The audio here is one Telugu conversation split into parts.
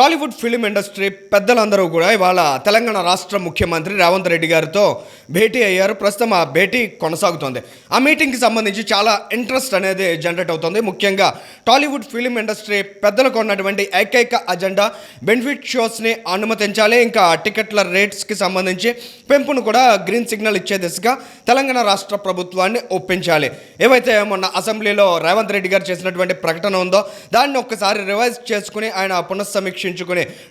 టాలీవుడ్ ఫిలిం ఇండస్ట్రీ పెద్దలందరూ కూడా ఇవాళ తెలంగాణ రాష్ట్ర ముఖ్యమంత్రి రేవంత్ రెడ్డి గారితో భేటీ అయ్యారు. ప్రస్తుతం ఆ భేటీ కొనసాగుతోంది. ఆ మీటింగ్కి సంబంధించి చాలా ఇంట్రెస్ట్ అనేది జనరేట్ అవుతుంది. ముఖ్యంగా టాలీవుడ్ ఫిలిం ఇండస్ట్రీ పెద్దలకు ఉన్నటువంటి ఏకైక అజెండా బెనిఫిట్ షోస్ని అనుమతించాలి, ఇంకా టికెట్ల రేట్స్కి సంబంధించి పెంపును కూడా గ్రీన్ సిగ్నల్ ఇచ్చే దిశగా తెలంగాణ రాష్ట్ర ప్రభుత్వాన్ని ఒప్పించాలి. ఏవైతే మొన్న అసెంబ్లీలో రేవంత్ రెడ్డి గారు చేసినటువంటి ప్రకటన ఉందో దాన్ని ఒక్కసారి రివైజ్ చేసుకుని ఆయన పునఃసమీక్షించుకుని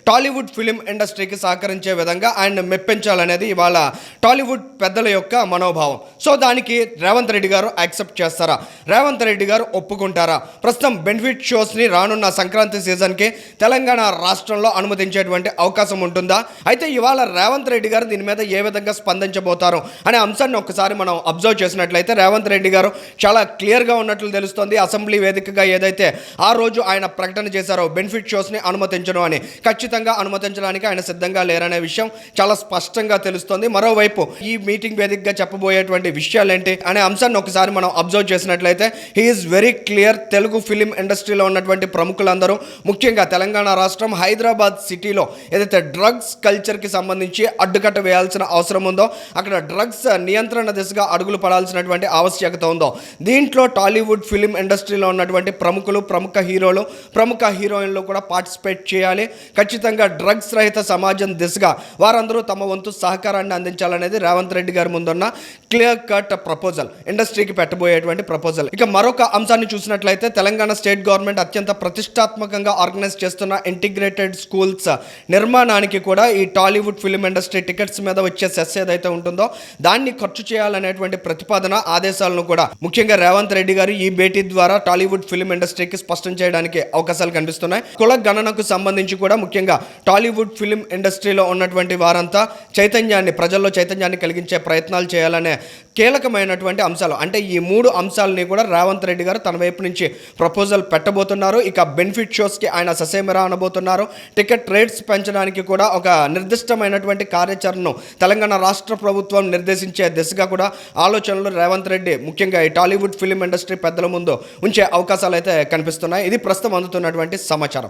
టాలీవుడ్ ఫిలిం ఇండస్ట్రీకి సహకరించే విధంగా ఆయన మెప్పించాలనేది ఇవాళ టాలీవుడ్ పెద్దల యొక్క మనోభావం. సో దానికి రేవంత్ రెడ్డి గారు యాక్సెప్ట్ చేస్తారా, రేవంత్ రెడ్డి గారు ఒప్పుకుంటారా? ప్రస్తుతం బెనిఫిట్ షోస్ని రానున్న సంక్రాంతి సీజన్కి తెలంగాణ రాష్ట్రంలో అనుమతించేటువంటి అవకాశం ఉంటుందా? అయితే ఇవాళ రేవంత్ రెడ్డి గారు దీని మీద ఏ విధంగా స్పందించబోతారు అనే అంశాన్ని ఒకసారి మనం అబ్జర్వ్ చేసినట్లయితే రేవంత్ రెడ్డి గారు చాలా క్లియర్గా ఉన్నట్లు తెలుస్తోంది. అసెంబ్లీ వేదికగా ఏదైతే ఆ రోజు ఆయన ప్రకటన చేశారో బెనిఫిట్ షోస్ని అనుమతించడం అని, ఖచ్చితంగా అనుమతించడానికి ఆయన సిద్ధంగా లేరనే విషయం చాలా స్పష్టంగా తెలుస్తోంది. మరోవైపు ఈ మీటింగ్ వేదికగా చెప్పబోయేటువంటి విషయాలు ఏంటి అనే అంశాన్ని ఒకసారి మనం అబ్జర్వ్ చేసినట్లయితే he is very clear. Telugu film ఇండస్ట్రీలో ఉన్నటువంటి ప్రముఖులందరూ, ముఖ్యంగా తెలంగాణ రాష్ట్రం హైదరాబాద్ సిటీలో ఏదైతే డ్రగ్స్ కల్చర్కి సంబంధించి అడ్డుకట్ట వేయాల్సిన అవసరం ఉందో, అక్కడ డ్రగ్స్ నియంత్రణ దిశగా అడుగులు పడాల్సినటువంటి ఆవశ్యకత ఉందో, దీంట్లో టాలీవుడ్ ఫిలిం ఇండస్ట్రీలో ఉన్నటువంటి ప్రముఖులు, ప్రముఖ హీరోలు, ప్రముఖ హీరోయిన్లు కూడా పార్టిసిపేట్ చేయాలి. ఖచ్చితంగా డ్రగ్స్ రహిత సమాజం దిశగా వారందరూ తమ వంతు సహకారాన్ని అందించాలనేది రేవంత్ రెడ్డి గారి ముందున్న క్లియర్ కట్ ప్రపోజల్, ఇండస్ట్రీకి పెట్టబోయేటువంటి ప్రపోజల్. ఇక మరొక అంశాన్ని చూసినట్లయితే తెలంగాణ స్టేట్ గవర్నమెంట్ అత్యంత ప్రతిష్టాత్మకంగా ఆర్గనైజ్ చేస్తున్న ఇంటిగ్రేటెడ్ స్కూల్స్ నిర్మాణానికి కూడా ఈ టాలీవుడ్ ఫిలిం ఇండస్ట్రీ టికెట్స్ మీద వచ్చే సెస్ ఏదైతే ఉంటుందో దాన్ని ఖర్చు చేయాలనేటువంటి ప్రతిపాదన, ఆదేశాలను కూడా ముఖ్యంగా రేవంత్ రెడ్డి గారు ఈ భేటీ ద్వారా టాలీవుడ్ ఫిలిం ఇండస్ట్రీకి స్పష్టం చేయడానికి అవకాశాలు కనిపిస్తున్నాయి. కుల గణనకు సంబంధించి కూడా ముఖ్యంగా టాలీవుడ్ ఫిలిం ఇండస్ట్రీలో ఉన్నటువంటి వారంతా ప్రజల్లో చైతన్యాన్ని కలిగించే ప్రయత్నాలు చేయాలనే కీలకమైనటువంటి అంశాలు. అంటే ఈ 3 అంశాలని కూడా రేవంత్ రెడ్డి గారు తన వైపు నుంచి ప్రపోజల్ పెట్టబోతున్నారు. ఇక బెనిఫిట్ షోస్కి ఆయన ససేమిరా అనబోతున్నారు. టికెట్ రేట్స్ పెంచడానికి కూడా ఒక నిర్దిష్టమైనటువంటి కార్యాచరణను తెలంగాణ రాష్ట్ర ప్రభుత్వం నిర్దేశించే దిశగా కూడా ఆలోచనలు రేవంత్ రెడ్డి ముఖ్యంగా ఈ టాలీవుడ్ ఫిలిం ఇండస్ట్రీ పెద్దల ముందు ఉంచే అవకాశాలు అయితే కనిపిస్తున్నాయి. ఇది ప్రస్తుతం అందుతున్నటువంటి సమాచారం.